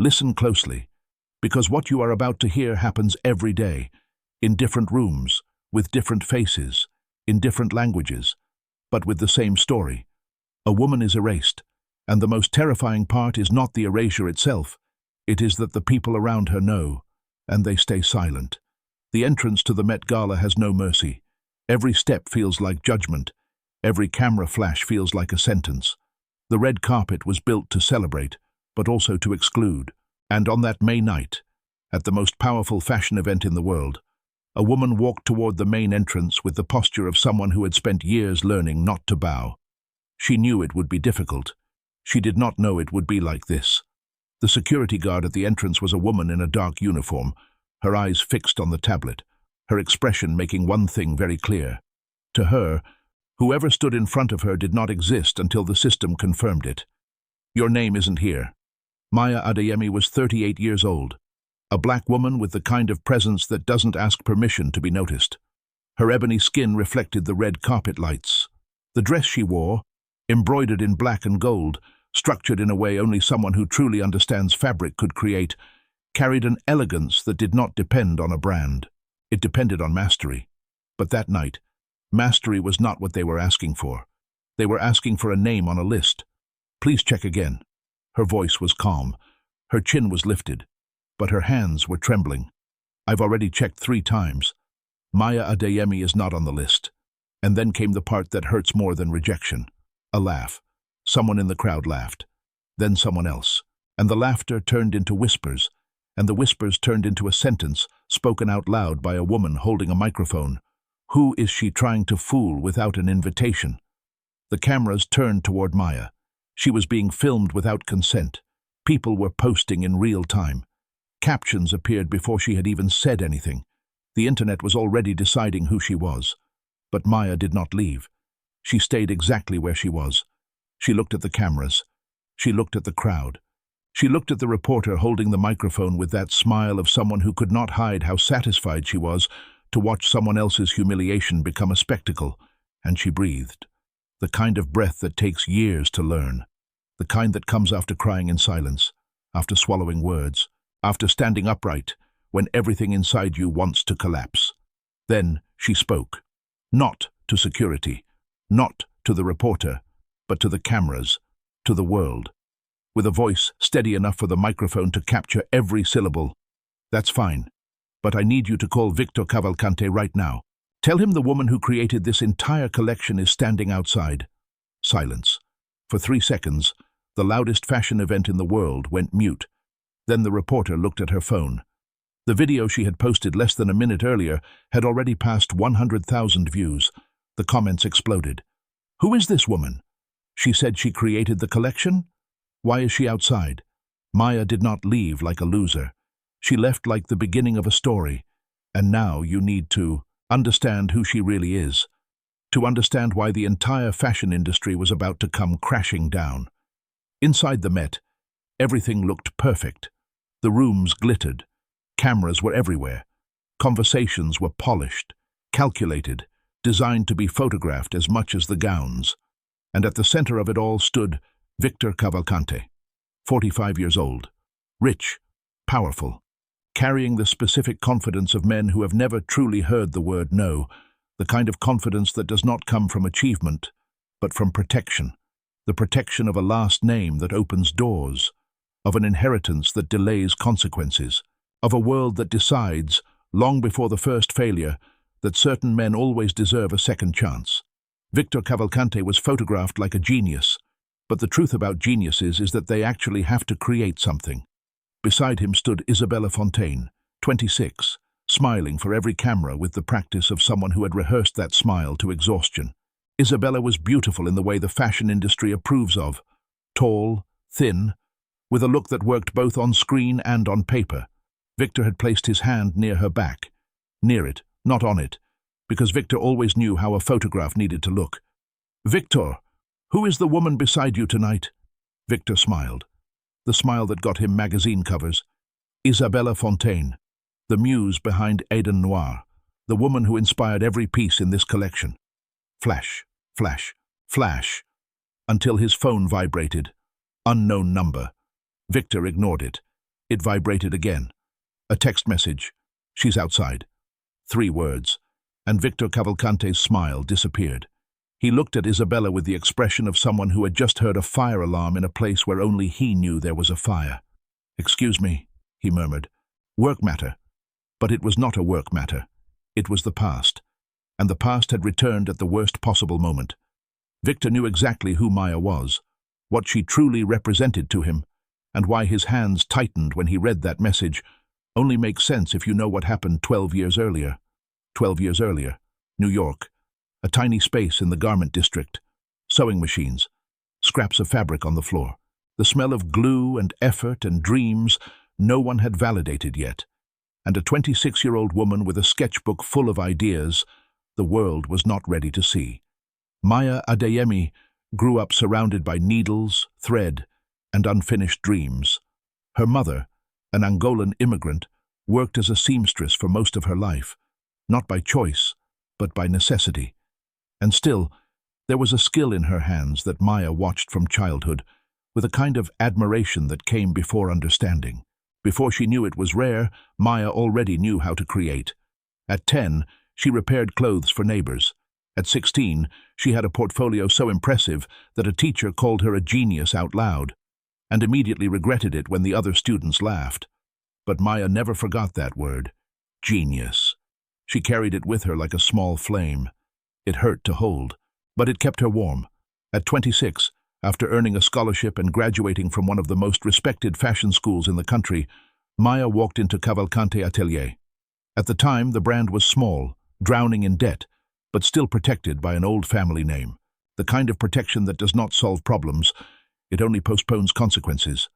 Listen closely, because what you are about to hear happens every day, in different rooms, with different faces, in different languages, but with the same story. A woman is erased, and the most terrifying part is not the erasure itself, it is that the people around her know, and they stay silent. The entrance to the Met Gala has no mercy. Every step feels like judgment. Every camera flash feels like a sentence. The red carpet was built to celebrate, but also to exclude. And on that May night, at the most powerful fashion event in the world, a woman walked toward the main entrance with the posture of someone who had spent years learning not to bow. She knew it would be difficult. She did not know it would be like this. The security guard at the entrance was a woman in a dark uniform, her eyes fixed on the tablet, her expression making one thing very clear. To her, whoever stood in front of her did not exist until the system confirmed it. Your name isn't here. Maya Adeyemi was 38 years old, a black woman with the kind of presence that doesn't ask permission to be noticed. Her ebony skin reflected the red carpet lights. The dress she wore, embroidered in black and gold, structured in a way only someone who truly understands fabric could create, carried an elegance that did not depend on a brand. It depended on mastery. But that night, mastery was not what they were asking for. They were asking for a name on a list. Please check again. Her voice was calm. Her chin was lifted, but her hands were trembling. I've already checked 3 times. Maya Adeyemi is not on the list. And then came the part that hurts more than rejection. A laugh. Someone in the crowd laughed. Then someone else. And the laughter turned into whispers. And the whispers turned into a sentence spoken out loud by a woman holding a microphone. Who is she trying to fool without an invitation? The cameras turned toward Maya. She was being filmed without consent. People were posting in real time. Captions appeared before she had even said anything. The internet was already deciding who she was. But Maya did not leave. She stayed exactly where she was. She looked at the cameras. She looked at the crowd. She looked at the reporter holding the microphone with that smile of someone who could not hide how satisfied she was to watch someone else's humiliation become a spectacle, and she breathed. The kind of breath that takes years to learn. The kind that comes after crying in silence, after swallowing words, after standing upright, when everything inside you wants to collapse. Then she spoke. Not to security, not to the reporter, but to the cameras, to the world. With a voice steady enough for the microphone to capture every syllable. That's fine, but I need you to call Victor Cavalcante right now. Tell him the woman who created this entire collection is standing outside. Silence. For 3 seconds, the loudest fashion event in the world went mute. Then the reporter looked at her phone. The video she had posted less than a minute earlier had already passed 100,000 views. The comments exploded. Who is this woman? She said she created the collection? Why is she outside? Maya did not leave like a loser. She left like the beginning of a story. And now you need to understand who she really is. To understand why the entire fashion industry was about to come crashing down. Inside the Met, everything looked perfect. The rooms glittered. Cameras were everywhere. Conversations were polished, calculated, designed to be photographed as much as the gowns. And at the center of it all stood Victor Cavalcante, 45 years old, rich, powerful, carrying the specific confidence of men who have never truly heard the word no, the kind of confidence that does not come from achievement, but from protection, the protection of a last name that opens doors, of an inheritance that delays consequences, of a world that decides, long before the first failure, that certain men always deserve a second chance. Victor Cavalcante was photographed like a genius, but the truth about geniuses is that they actually have to create something. Beside him stood Isabella Fontaine, 26, smiling for every camera with the practice of someone who had rehearsed that smile to exhaustion. Isabella was beautiful in the way the fashion industry approves of, tall, thin, with a look that worked both on screen and on paper. Victor had placed his hand near her back, near it, not on it, because Victor always knew how a photograph needed to look. Victor, who is the woman beside you tonight? Victor smiled, the smile that got him magazine covers. Isabella Fontaine, the muse behind Eden Noir, the woman who inspired every piece in this collection. Flash, flash, flash, until his phone vibrated. Unknown number. Victor ignored it. It vibrated again. A text message. She's outside. 3 words. And Victor Cavalcante's smile disappeared. He looked at Isabella with the expression of someone who had just heard a fire alarm in a place where only he knew there was a fire. "Excuse me," he murmured. "Work matter." But it was not a work matter. It was the past. And the past had returned at the worst possible moment. Victor knew exactly who Maya was, what she truly represented to him, and why his hands tightened when he read that message only makes sense if you know what happened 12 years earlier. 12 years earlier, New York, a tiny space in the garment district, sewing machines, scraps of fabric on the floor, the smell of glue and effort and dreams no one had validated yet, and a 26-year-old woman with a sketchbook full of ideas the world was not ready to see. Maya Adeyemi grew up surrounded by needles, thread, and unfinished dreams. Her mother, an Angolan immigrant, worked as a seamstress for most of her life, not by choice, but by necessity. And still, there was a skill in her hands that Maya watched from childhood, with a kind of admiration that came before understanding. Before she knew it was rare, Maya already knew how to create. At 10, she repaired clothes for neighbors. At 16, she had a portfolio so impressive that a teacher called her a genius out loud, and immediately regretted it when the other students laughed. But Maya never forgot that word, genius. She carried it with her like a small flame. It hurt to hold, but it kept her warm. At 26, after earning a scholarship and graduating from one of the most respected fashion schools in the country, Maya walked into Cavalcante Atelier. At the time, the brand was small, drowning in debt, but still protected by an old family name. The kind of protection that does not solve problems, it only postpones consequences.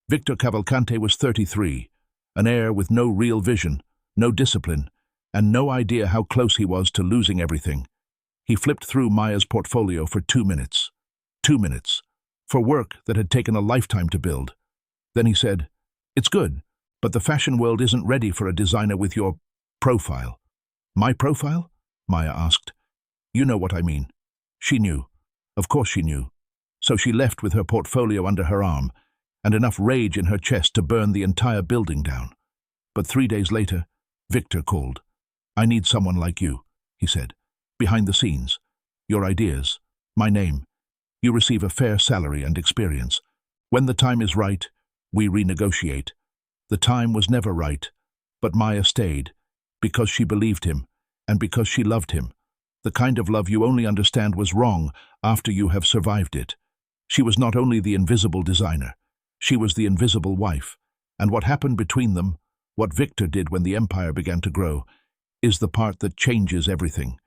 Victor Cavalcante was 33, an heir with no real vision, no discipline, and no idea how close he was to losing everything. He flipped through Maya's portfolio for 2 minutes. 2 minutes. For work that had taken a lifetime to build. Then he said, "It's good, but the fashion world isn't ready for a designer with your profile." "My profile?" Maya asked. "You know what I mean." She knew. Of course she knew. So she left with her portfolio under her arm, and enough rage in her chest to burn the entire building down. But 3 days later, Victor called. "I need someone like you," he said. "Behind the scenes. Your ideas. My name. You receive a fair salary and experience. When the time is right, we renegotiate." The time was never right, but Maya stayed, because she believed him, and because she loved him. The kind of love you only understand was wrong after you have survived it. She was not only the invisible designer, she was the invisible wife, and what happened between them, what Victor did when the empire began to grow, is the part that changes everything.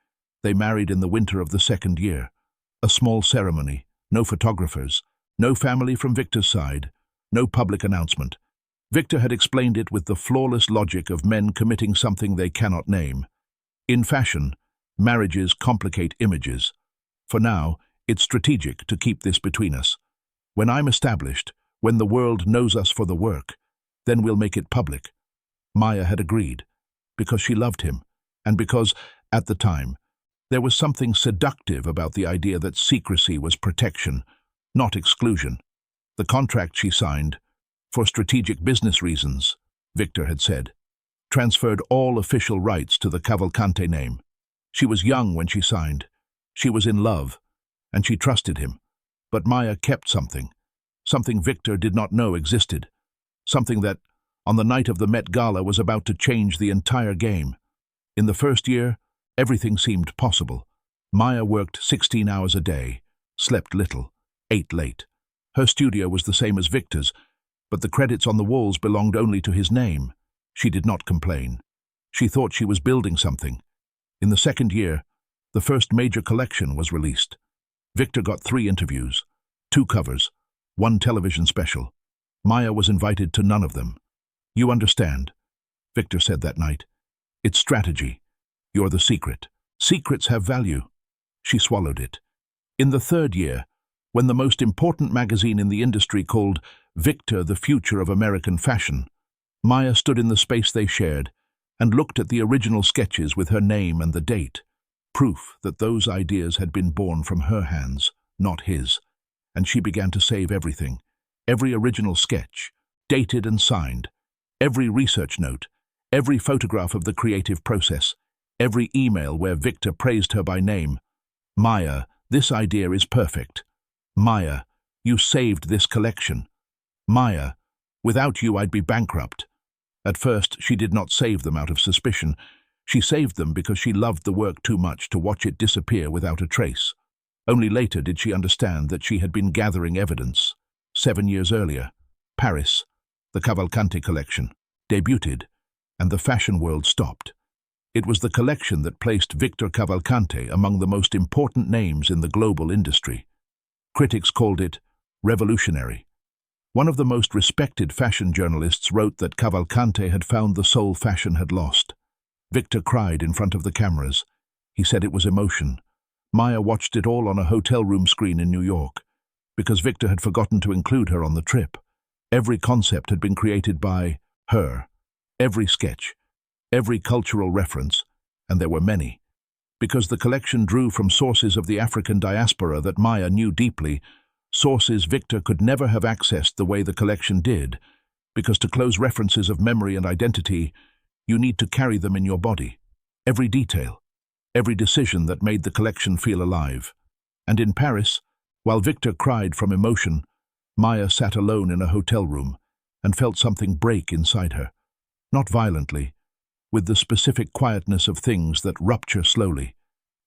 They married in the winter of the 2nd year. A small ceremony, no photographers, no family from Victor's side, no public announcement. Victor had explained it with the flawless logic of men committing something they cannot name. In fashion, marriages complicate images. For now, it's strategic to keep this between us. When I'm established, when the world knows us for the work, then we'll make it public. Maya had agreed, because she loved him, and because, at the time, there was something seductive about the idea that secrecy was protection, not exclusion. The contract she signed, for strategic business reasons, Victor had said, transferred all official rights to the Cavalcante name. She was young when she signed. She was in love, and she trusted him. But Maya kept something Victor did not know existed, something that, on the night of the Met Gala, was about to change the entire game. In the first year, everything seemed possible. Maya worked 16 hours a day, slept little, ate late. Her studio was the same as Victor's, but the credits on the walls belonged only to his name. She did not complain. She thought she was building something. In the 2nd year, the first major collection was released. Victor got 3 interviews, 2 covers, 1 television special. Maya was invited to none of them. "You understand," Victor said that night. "It's strategy. You're the secret. Secrets have value." She swallowed it. In the 3rd year, when the most important magazine in the industry called Victor the Future of American Fashion, Maya stood in the space they shared and looked at the original sketches with her name and the date, proof that those ideas had been born from her hands, not his. And she began to save everything, every original sketch, dated and signed. Every research note, every photograph of the creative process, every email where Victor praised her by name. Maya, this idea is perfect. Maya, you saved this collection. Maya, without you I'd be bankrupt. At first, she did not save them out of suspicion. She saved them because she loved the work too much to watch it disappear without a trace. Only later did she understand that she had been gathering evidence. 7 years earlier, Paris, the Cavalcante collection, debuted, and the fashion world stopped. It was the collection that placed Victor Cavalcante among the most important names in the global industry. Critics called it revolutionary. One of the most respected fashion journalists wrote that Cavalcante had found the soul fashion had lost. Victor cried in front of the cameras. He said it was emotion. Maya watched it all on a hotel room screen in New York, because Victor had forgotten to include her on the trip. Every concept had been created by her. Every sketch, every cultural reference, and there were many. Because the collection drew from sources of the African diaspora that Maya knew deeply, sources Victor could never have accessed the way the collection did, because to close references of memory and identity, you need to carry them in your body. Every detail, every decision that made the collection feel alive. And in Paris, while Victor cried from emotion, Maya sat alone in a hotel room and felt something break inside her. Not violently, with the specific quietness of things that rupture slowly,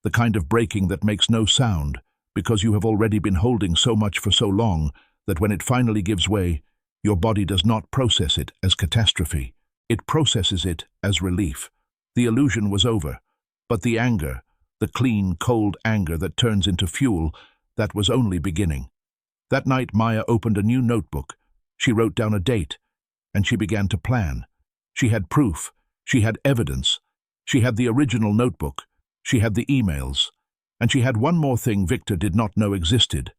the kind of breaking that makes no sound because you have already been holding so much for so long that when it finally gives way, your body does not process it as catastrophe. It processes it as relief. The illusion was over, but the anger, the clean, cold anger that turns into fuel, that was only beginning. That night Maya opened a new notebook. She wrote down a date, and she began to plan. She had proof. She had evidence. She had the original notebook. She had the emails. And she had one more thing Victor did not know existed.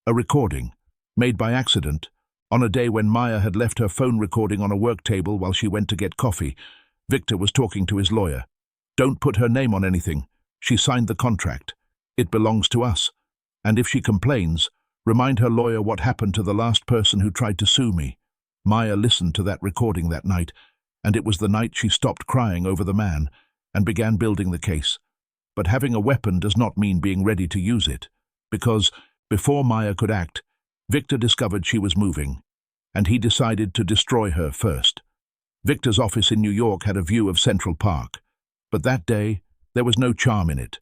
A recording, made by accident, on a day when Maya had left her phone recording on a work table while she went to get coffee. Victor was talking to his lawyer. Don't put her name on anything. She signed the contract. It belongs to us. And if she complains, remind her lawyer what happened to the last person who tried to sue me. Maya listened to that recording that night, and it was the night she stopped crying over the man and began building the case. But having a weapon does not mean being ready to use it, because, before Maya could act, Victor discovered she was moving, and he decided to destroy her first. Victor's office in New York had a view of Central Park, but that day there was no charm in it,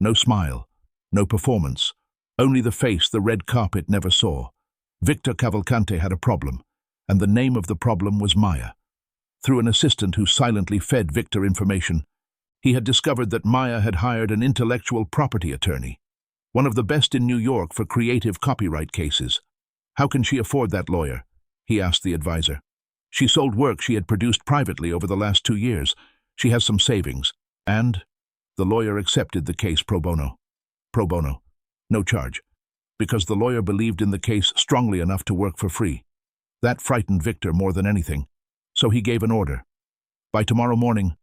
no smile, no performance, only the face the red carpet never saw. Victor Cavalcante had a problem, and the name of the problem was Maya. Through an assistant who silently fed Victor information, he had discovered that Maya had hired an intellectual property attorney, one of the best in New York for creative copyright cases. How can she afford that lawyer? He asked the advisor. She sold work she had produced privately over the last 2 years. She has some savings. And the lawyer accepted the case pro bono. Pro bono. No charge. Because the lawyer believed in the case strongly enough to work for free. That frightened Victor more than anything. So he gave an order. By tomorrow morning,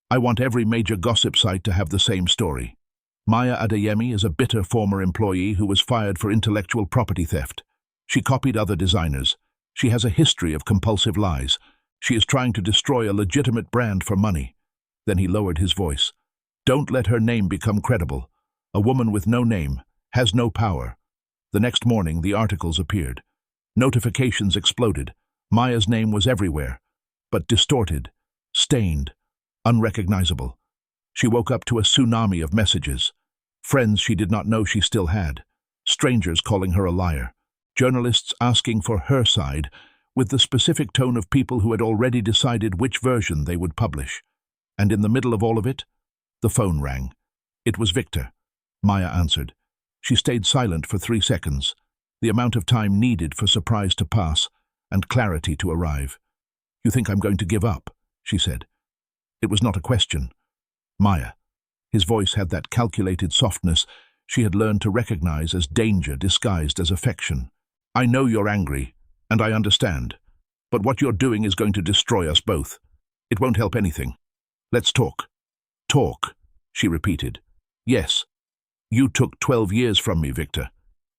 I want every major gossip site to have the same story. Maya Adeyemi is a bitter former employee who was fired for intellectual property theft. She copied other designers. She has a history of compulsive lies. She is trying to destroy a legitimate brand for money. Then he lowered his voice. Don't let her name become credible. A woman with no name has no power. The next morning, the articles appeared. Notifications exploded. Maya's name was everywhere, but distorted, stained, unrecognizable. She woke up to a tsunami of messages. Friends she did not know she still had. Strangers calling her a liar. Journalists asking for her side, with the specific tone of people who had already decided which version they would publish. And in the middle of all of it, the phone rang. It was Victor. Maya answered. She stayed silent for 3 seconds, the amount of time needed for surprise to pass and clarity to arrive. You think I'm going to give up? She said. It was not a question. Maya. His voice had that calculated softness she had learned to recognize as danger disguised as affection. I know you're angry, and I understand, but what you're doing is going to destroy us both. It won't help anything. Let's talk. Talk, she repeated. Yes. You took 12 years from me, Victor.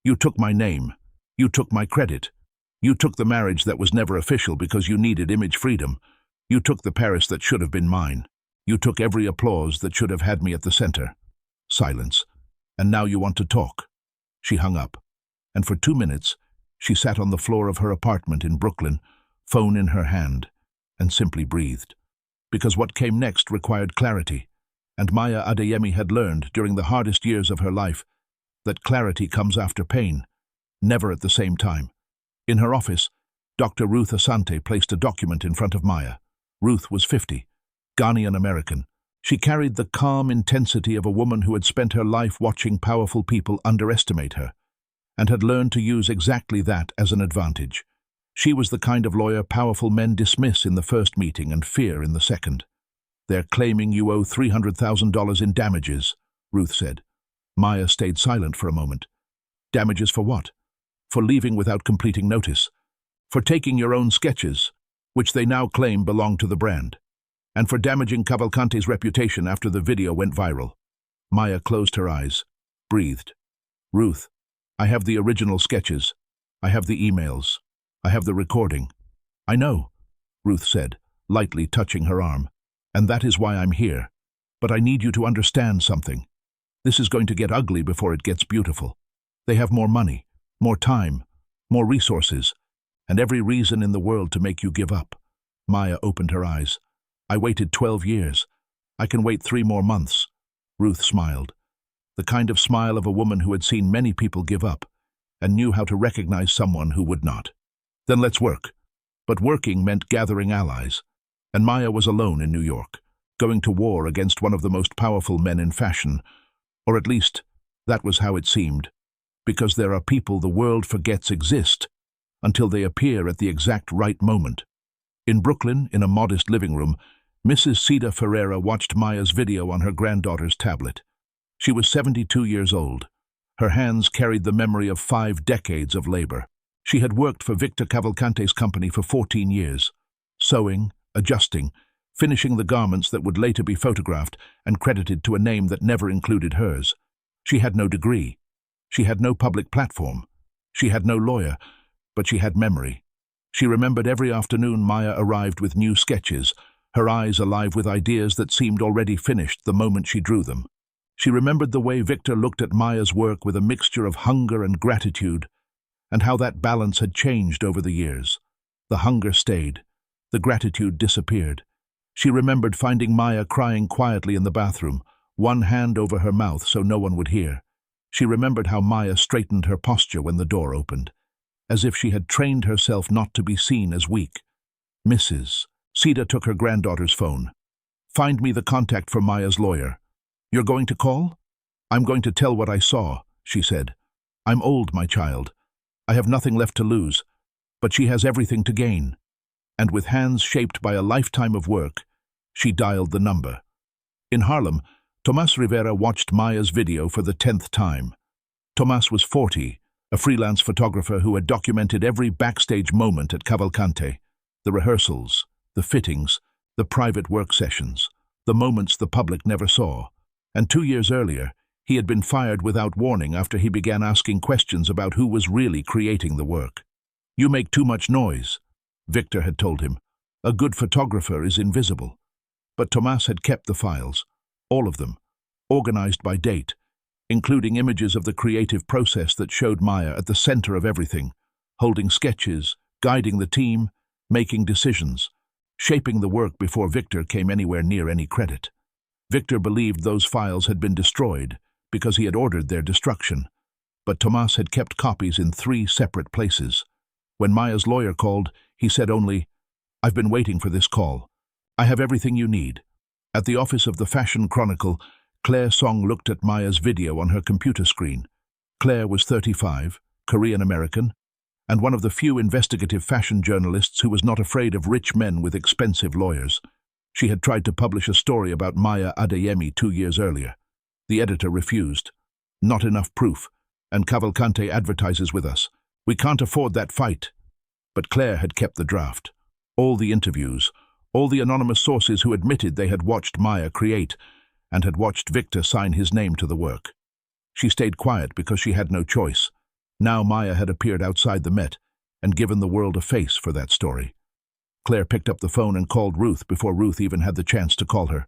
You took my name. You took my credit. You took the marriage that was never official because you needed image freedom. You took the Paris that should have been mine. You took every applause that should have had me at the center. Silence. And now you want to talk. She hung up. And for 2 minutes, she sat on the floor of her apartment in Brooklyn, phone in her hand, and simply breathed. Because what came next required clarity, and Maya Adeyemi had learned during the hardest years of her life that clarity comes after pain, never at the same time. In her office, Dr. Ruth Asante placed a document in front of Maya. Ruth was 50, Ghanaian American. She carried the calm intensity of a woman who had spent her life watching powerful people underestimate her, and had learned to use exactly that as an advantage. She was the kind of lawyer powerful men dismiss in the first meeting and fear in the second. "They're claiming you owe $300,000 in damages," Ruth said. Maya stayed silent for a moment. Damages for what? For leaving without completing notice. For taking your own sketches, which they now claim belong to the brand. And for damaging Cavalcante's reputation after the video went viral. Maya closed her eyes, breathed. "Ruth, I have the original sketches. I have the emails. I have the recording." "I know," Ruth said, lightly touching her arm. "And that is why I'm here. But I need you to understand something. This is going to get ugly before it gets beautiful. They have more money, more time, more resources, and every reason in the world to make you give up." Maya opened her eyes. "I waited 12 years. I can wait 3 more months." Ruth smiled. The kind of smile of a woman who had seen many people give up and knew how to recognize someone who would not. "Then let's work." But working meant gathering allies, and Maya was alone in New York, going to war against one of the most powerful men in fashion, or at least that was how it seemed, because there are people the world forgets exist until they appear at the exact right moment. In Brooklyn, in a modest living room, Mrs. Cida Ferreira watched Maya's video on her granddaughter's tablet. She was 72 years old. Her hands carried the memory of 5 decades of labor. She had worked for Victor Cavalcante's company for 14 years, sewing, adjusting, finishing the garments that would later be photographed and credited to a name that never included hers. She had no degree. She had no public platform. She had no lawyer, but she had memory. She remembered every afternoon Maya arrived with new sketches, her eyes alive with ideas that seemed already finished the moment she drew them. She remembered the way Victor looked at Maya's work with a mixture of hunger and gratitude, and how that balance had changed over the years. The hunger stayed. The gratitude disappeared. She remembered finding Maya crying quietly in the bathroom, one hand over her mouth so no one would hear. She remembered how Maya straightened her posture when the door opened, as if she had trained herself not to be seen as weak. "Mrs. Cida took her granddaughter's phone. "Find me the contact for Maya's lawyer." "You're going to call?" "I'm going to tell what I saw," she said. "I'm old, my child. I have nothing left to lose, but she has everything to gain." And with hands shaped by a lifetime of work, she dialed the number. In Harlem, Tomas Rivera watched Maya's video for the 10th time. Tomas was 40, a freelance photographer who had documented every backstage moment at Cavalcante, the rehearsals, the fittings, the private work sessions, the moments the public never saw. And 2 years earlier, he had been fired without warning after he began asking questions about who was really creating the work. "You make too much noise," Victor had told him. "A good photographer is invisible." But Tomas had kept the files, all of them, organized by date, including images of the creative process that showed Maya at the center of everything, holding sketches, guiding the team, making decisions, shaping the work before Victor came anywhere near any credit. Victor believed those files had been destroyed because he had ordered their destruction, but Tomas had kept copies in 3 separate places. When Maya's lawyer called, he said only, "I've been waiting for this call. I have everything you need." At the office of the Fashion Chronicle, Claire Song looked at Maya's video on her computer screen. Claire was 35, Korean-American, and one of the few investigative fashion journalists who was not afraid of rich men with expensive lawyers. She had tried to publish a story about Maya Adeyemi 2 years earlier. The editor refused. "Not enough proof, and Cavalcante advertises with us. We can't afford that fight." But Claire had kept the draft. All the interviews, all the anonymous sources who admitted they had watched Maya create and had watched Victor sign his name to the work. She stayed quiet because she had no choice. Now Maya had appeared outside the Met, and given the world a face for that story. Claire picked up the phone and called Ruth before Ruth even had the chance to call her.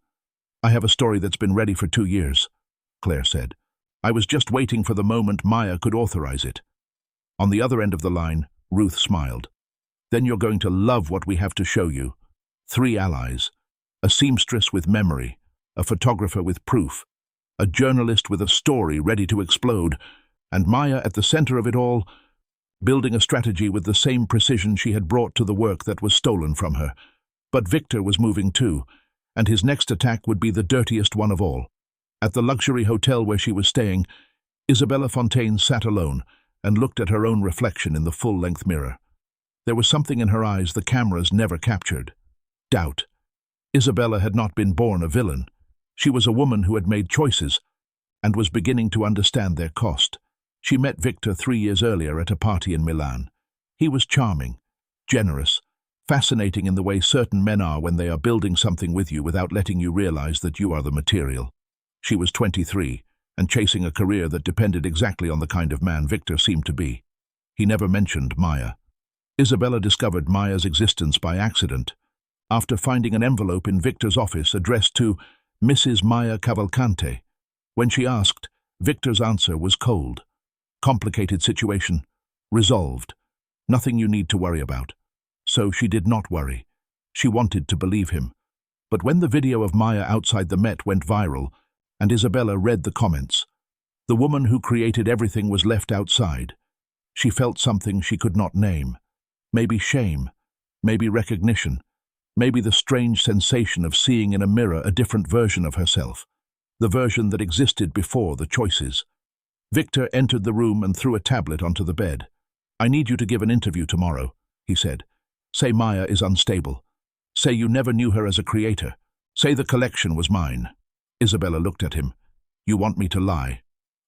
"I have a story that's been ready for 2 years," Claire said. "I was just waiting for the moment Maya could authorize it." On the other end of the line, Ruth smiled. "Then you're going to love what we have to show you. 3 allies, a seamstress with memory, a photographer with proof, a journalist with a story ready to explode, and Maya at the center of it all, building a strategy with the same precision she had brought to the work that was stolen from her. But Victor was moving too, and his next attack would be the dirtiest one of all. At the luxury hotel where she was staying, Isabella Fontaine sat alone and looked at her own reflection in the full-length mirror. There was something in her eyes the cameras never captured. Doubt. Isabella had not been born a villain. She was a woman who had made choices and was beginning to understand their cost. She met Victor 3 years earlier at a party in Milan. He was charming, generous, fascinating in the way certain men are when they are building something with you without letting you realize that you are the material. She was 23 and chasing a career that depended exactly on the kind of man Victor seemed to be. He never mentioned Maya. Isabella discovered Maya's existence by accident, after finding an envelope in Victor's office addressed to Mrs. Maya Cavalcante. When she asked, Victor's answer was cold. "Complicated situation. Resolved. Nothing you need to worry about." So she did not worry. She wanted to believe him. But when the video of Maya outside the Met went viral, and Isabella read the comments, the woman who created everything was left outside. She felt something she could not name. Maybe shame, maybe recognition, maybe the strange sensation of seeing in a mirror a different version of herself, the version that existed before the choices. Victor entered the room and threw a tablet onto the bed. "I need you to give an interview tomorrow," he said. "Say Maya is unstable. Say you never knew her as a creator. Say the collection was mine." Isabella looked at him. "You want me to lie?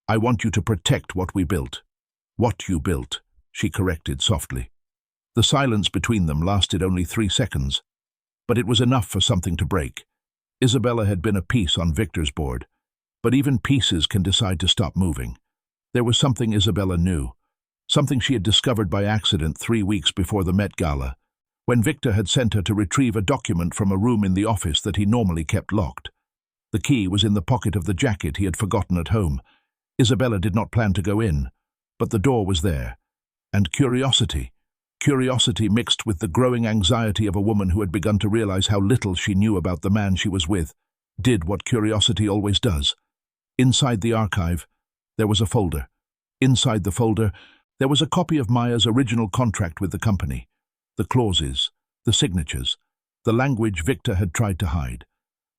I want you to protect what we built." "What you built," she corrected softly. The silence between them lasted only 3 seconds, but it was enough for something to break. Isabella had been a piece on Victor's board, but even pieces can decide to stop moving. There was something Isabella knew, something she had discovered by accident 3 weeks before the Met Gala, when Victor had sent her to retrieve a document from a room in the office that he normally kept locked. The key was in the pocket of the jacket he had forgotten at home. Isabella did not plan to go in, but the door was there, and curiosity mixed with the growing anxiety of a woman who had begun to realize how little she knew about the man she was with, did what curiosity always does. Inside the archive, there was a folder. Inside the folder, there was a copy of Maya's original contract with the company. The clauses, the signatures, the language Victor had tried to hide.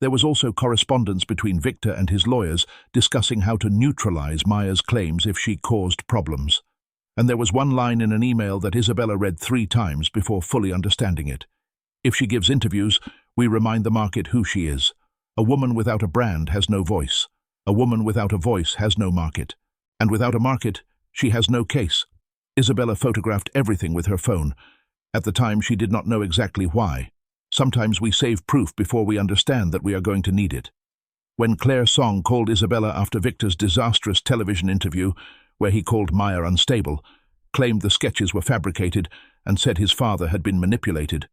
There was also correspondence between Victor and his lawyers discussing how to neutralize Maya's claims if she caused problems. And there was one line in an email that Isabella read 3 times before fully understanding it. "If she gives interviews, we remind the market who she is. A woman without a brand has no voice. A woman without a voice has no market. And without a market, she has no case." Isabella photographed everything with her phone. At the time, she did not know exactly why. Sometimes we save proof before we understand that we are going to need it. When Claire Song called Isabella after Victor's disastrous television interview, where he called Maya unstable, claimed the sketches were fabricated, and said his father had been manipulated,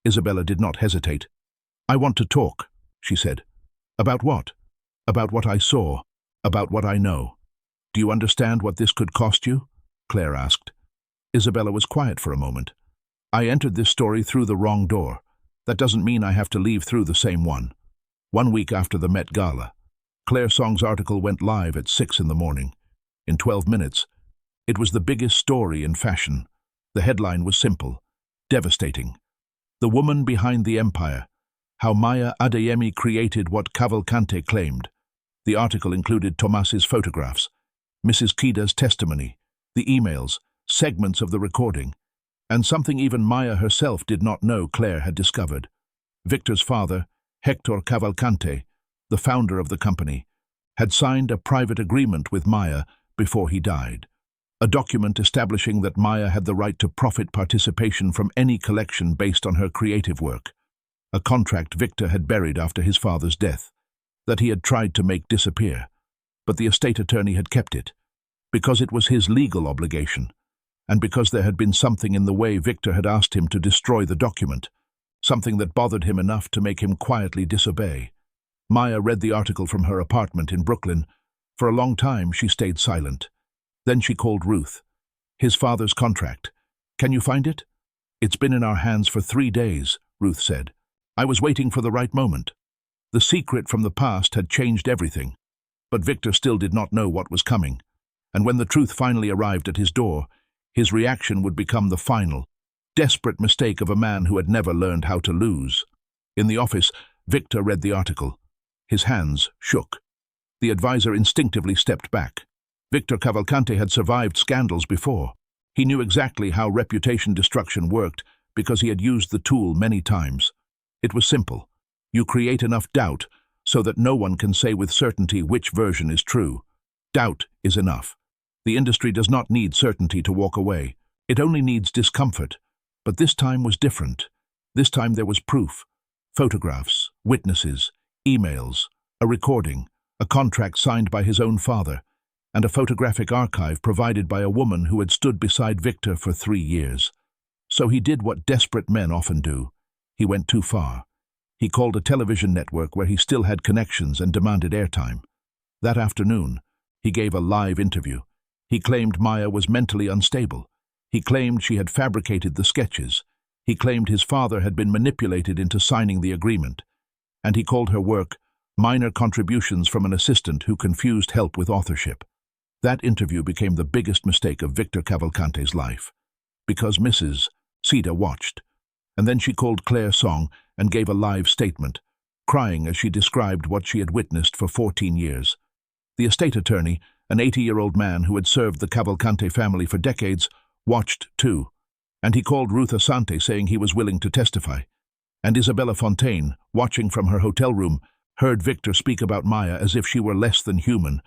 Isabella did not hesitate. "I want to talk," she said. "About what?" "About what I saw. About what I know." "Do you understand what this could cost you?" Claire asked. Isabella was quiet for a moment. "I entered this story through the wrong door. That doesn't mean I have to leave through the same one." 1 week after the Met Gala, Claire Song's article went live at 6 in the morning. In 12 minutes, it was the biggest story in fashion. The headline was simple, devastating. "The woman behind the empire. How Maya Adeyemi created what Cavalcante claimed." The article included Tomas's photographs, Mrs. Kida's testimony, the emails, segments of the recording, and something even Maya herself did not know Claire had discovered. Victor's father, Hector Cavalcante, the founder of the company, had signed a private agreement with Maya before he died, a document establishing that Maya had the right to profit participation from any collection based on her creative work, a contract Victor had buried after his father's death, that he had tried to make disappear, but the estate attorney had kept it, because it was his legal obligation, and because there had been something in the way Victor had asked him to destroy the document, something that bothered him enough to make him quietly disobey. Maya read the article from her apartment in Brooklyn. For a long time, she stayed silent. Then she called Ruth. His father's contract. Can you find it? It's been in our hands for 3 days, Ruth said. I was waiting for the right moment. The secret from the past had changed everything. But Victor still did not know what was coming. And when the truth finally arrived at his door, his reaction would become the final, desperate mistake of a man who had never learned how to lose. In the office, Victor read the article. His hands shook. The advisor instinctively stepped back. Victor Cavalcante had survived scandals before. He knew exactly how reputation destruction worked because he had used the tool many times. It was simple. You create enough doubt so that no one can say with certainty which version is true. Doubt is enough. The industry does not need certainty to walk away. It only needs discomfort. But this time was different. This time there was proof. Photographs, witnesses, emails, a recording, a contract signed by his own father, and a photographic archive provided by a woman who had stood beside Victor for 3 years. So he did what desperate men often do. He went too far. He called a television network where he still had connections and demanded airtime. That afternoon, he gave a live interview. He claimed Maya was mentally unstable. He claimed she had fabricated the sketches. He claimed his father had been manipulated into signing the agreement. And he called her work minor contributions from an assistant who confused help with authorship. That interview became the biggest mistake of Victor Cavalcante's life. Because Mrs. Sita watched. And then she called Claire Song and gave a live statement, crying as she described what she had witnessed for 14 years. The estate attorney, an 80-year-old man who had served the Cavalcante family for decades, watched too, and he called Ruth Asante saying he was willing to testify. And Isabella Fontaine, watching from her hotel room, heard Victor speak about Maya as if she were less than human.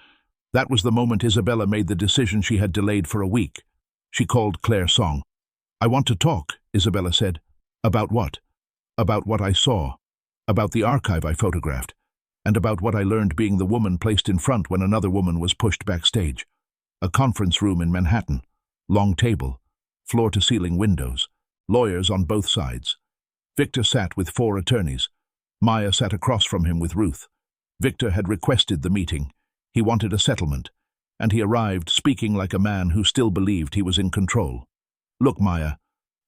That was the moment Isabella made the decision she had delayed for a week. She called Claire Song. I want to talk, Isabella said. About what? About what I saw. About the archive I photographed. And about what I learned being the woman placed in front when another woman was pushed backstage. A conference room in Manhattan. Long table. Floor-to-ceiling windows. Lawyers on both sides. Victor sat with 4 attorneys. Maya sat across from him with Ruth. Victor had requested the meeting. He wanted a settlement, and he arrived speaking like a man who still believed he was in control. Look, Maya,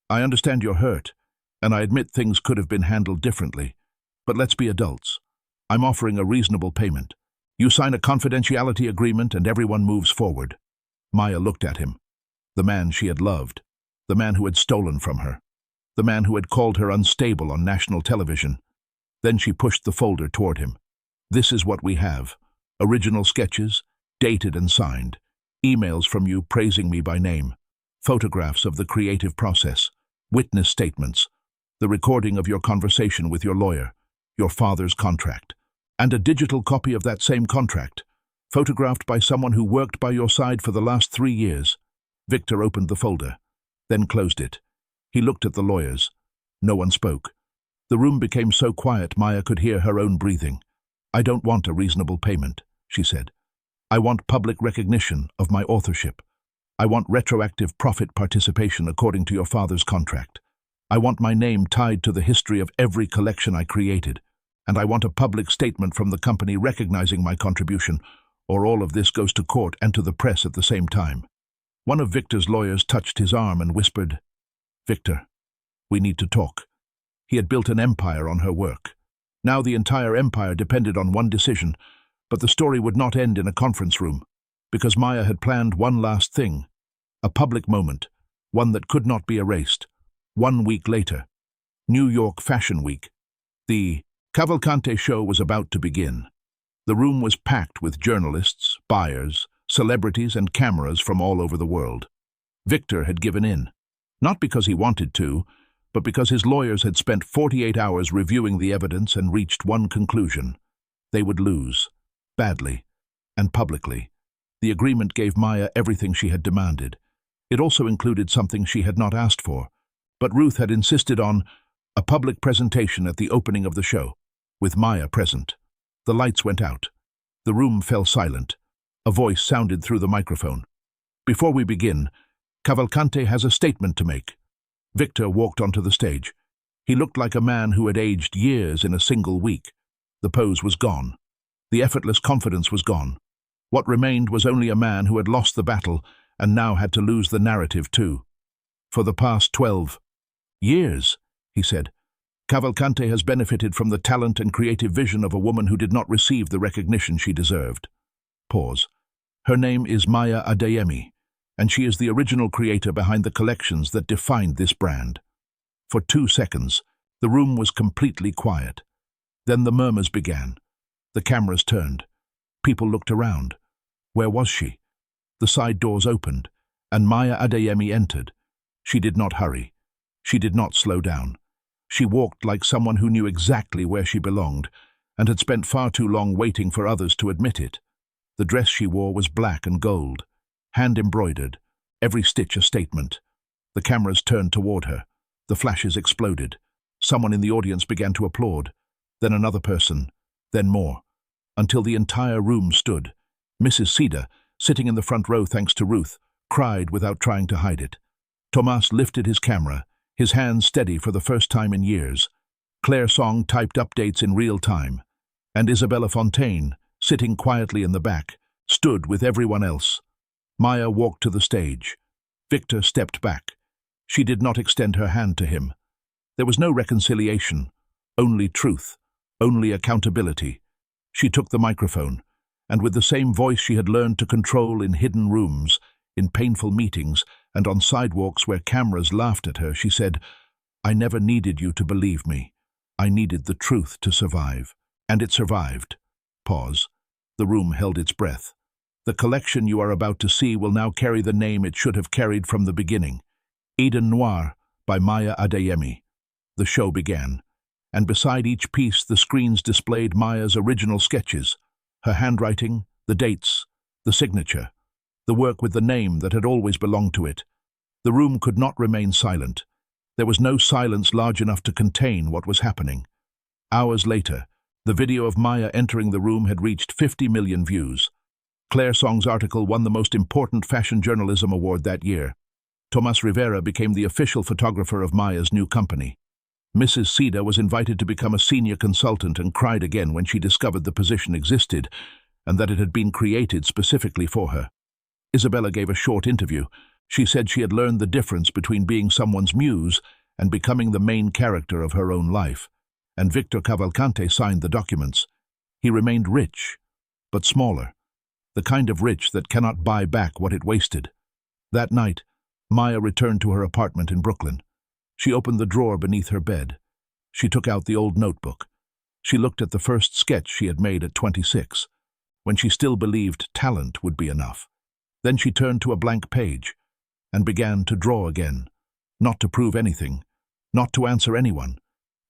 I understand you're hurt, and I admit things could have been handled differently. But let's be adults. I'm offering a reasonable payment. You sign a confidentiality agreement and everyone moves forward. Maya looked at him. The man she had loved. The man who had stolen from her. The man who had called her unstable on national television. Then she pushed the folder toward him. This is what we have. Original sketches, dated and signed. Emails from you praising me by name. Photographs of the creative process. Witness statements. The recording of your conversation with your lawyer. Your father's contract. And a digital copy of that same contract. Photographed by someone who worked by your side for the last 3 years. Victor opened the folder, then closed it. He looked at the lawyers. No one spoke. The room became so quiet Maya could hear her own breathing. I don't want a reasonable payment, she said. I want public recognition of my authorship. I want retroactive profit participation according to your father's contract. I want my name tied to the history of every collection I created. And I want a public statement from the company recognizing my contribution, or all of this goes to court and to the press at the same time. One of Victor's lawyers touched his arm and whispered, Victor, we need to talk. He had built an empire on her work. Now the entire empire depended on one decision, but the story would not end in a conference room, because Maya had planned one last thing, a public moment, one that could not be erased. 1 week later, New York Fashion Week. The Cavalcante show was about to begin. The room was packed with journalists, buyers, celebrities, and cameras from all over the world. Victor had given in, not because he wanted to, but because his lawyers had spent 48 hours reviewing the evidence and reached one conclusion. They would lose, badly, and publicly. The agreement gave Maya everything she had demanded. It also included something she had not asked for, but Ruth had insisted on a public presentation at the opening of the show, with Maya present. The lights went out. The room fell silent. A voice sounded through the microphone. Before we begin, Cavalcante has a statement to make." Victor walked onto the stage. He looked like a man who had aged years in a single week. The pose was gone. The effortless confidence was gone. What remained was only a man who had lost the battle and now had to lose the narrative too. "For the past 12 years," he said, "Cavalcante has benefited from the talent and creative vision of a woman who did not receive the recognition she deserved." Pause. "Her name is Maya Adeyemi, and she is the original creator behind the collections that defined this brand." For 2 seconds, the room was completely quiet. Then the murmurs began. The cameras turned. People looked around. Where was she? The side doors opened, and Maya Adeyemi entered. She did not hurry. She did not slow down. She walked like someone who knew exactly where she belonged, and had spent far too long waiting for others to admit it. The dress she wore was black and gold, hand-embroidered, every stitch a statement. The cameras turned toward her. The flashes exploded. Someone in the audience began to applaud, then another person, then more, until the entire room stood. Mrs. Cedar, sitting in the front row thanks to Ruth, cried without trying to hide it. Tomas lifted his camera, his hands steady for the first time in years. Claire Song typed updates in real time, and Isabella Fontaine, sitting quietly in the back, stood with everyone else. Maya walked to the stage. Victor stepped back. She did not extend her hand to him. There was no reconciliation, only truth, only accountability. She took the microphone, and with the same voice she had learned to control in hidden rooms, in painful meetings, and on sidewalks where cameras laughed at her, she said, "I never needed you to believe me. I needed the truth to survive." And it survived. Pause. The room held its breath. The collection you are about to see will now carry the name it should have carried from the beginning. Eden Noir by Maya Adeyemi. The show began, and beside each piece the screens displayed Maya's original sketches, her handwriting, the dates, the signature, the work with the name that had always belonged to it. The room could not remain silent. There was no silence large enough to contain what was happening. Hours later, the video of Maya entering the room had reached 50 million views. Claire Song's article won the most important fashion journalism award that year. Tomas Rivera became the official photographer of Maya's new company. Mrs. Cedar was invited to become a senior consultant and cried again when she discovered the position existed and that it had been created specifically for her. Isabella gave a short interview. She said she had learned the difference between being someone's muse and becoming the main character of her own life. And Victor Cavalcante signed the documents. He remained rich, but smaller, the kind of rich that cannot buy back what it wasted. That night, Maya returned to her apartment in Brooklyn. She opened the drawer beneath her bed. She took out the old notebook. She looked at the first sketch she had made at 26, when she still believed talent would be enough. Then she turned to a blank page and began to draw again, not to prove anything, not to answer anyone,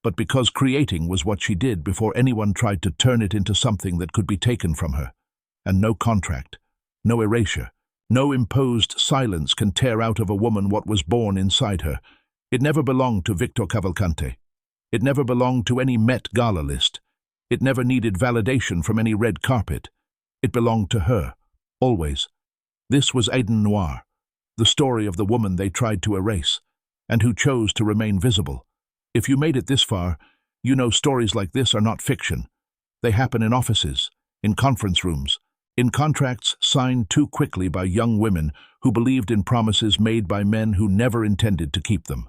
but because creating was what she did before anyone tried to turn it into something that could be taken from her. And no contract, no erasure, no imposed silence can tear out of a woman what was born inside her. It never belonged to Victor Cavalcante. It never belonged to any Met Gala list. It never needed validation from any red carpet. It belonged to her, always. This was Eden Noir, the story of the woman they tried to erase, and who chose to remain visible. If you made it this far, you know stories like this are not fiction. They happen in offices, in conference rooms, in contracts signed too quickly by young women who believed in promises made by men who never intended to keep them.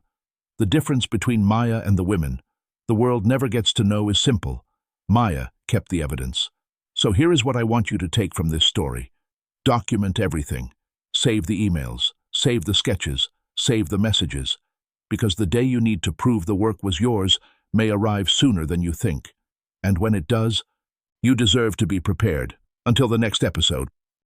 The difference between Maya and the women the world never gets to know is simple. Maya kept the evidence. So here is what I want you to take from this story. Document everything. Save the emails, save the sketches, save the messages, because the day you need to prove the work was yours may arrive sooner than you think. And when it does, you deserve to be prepared. Until the next episode.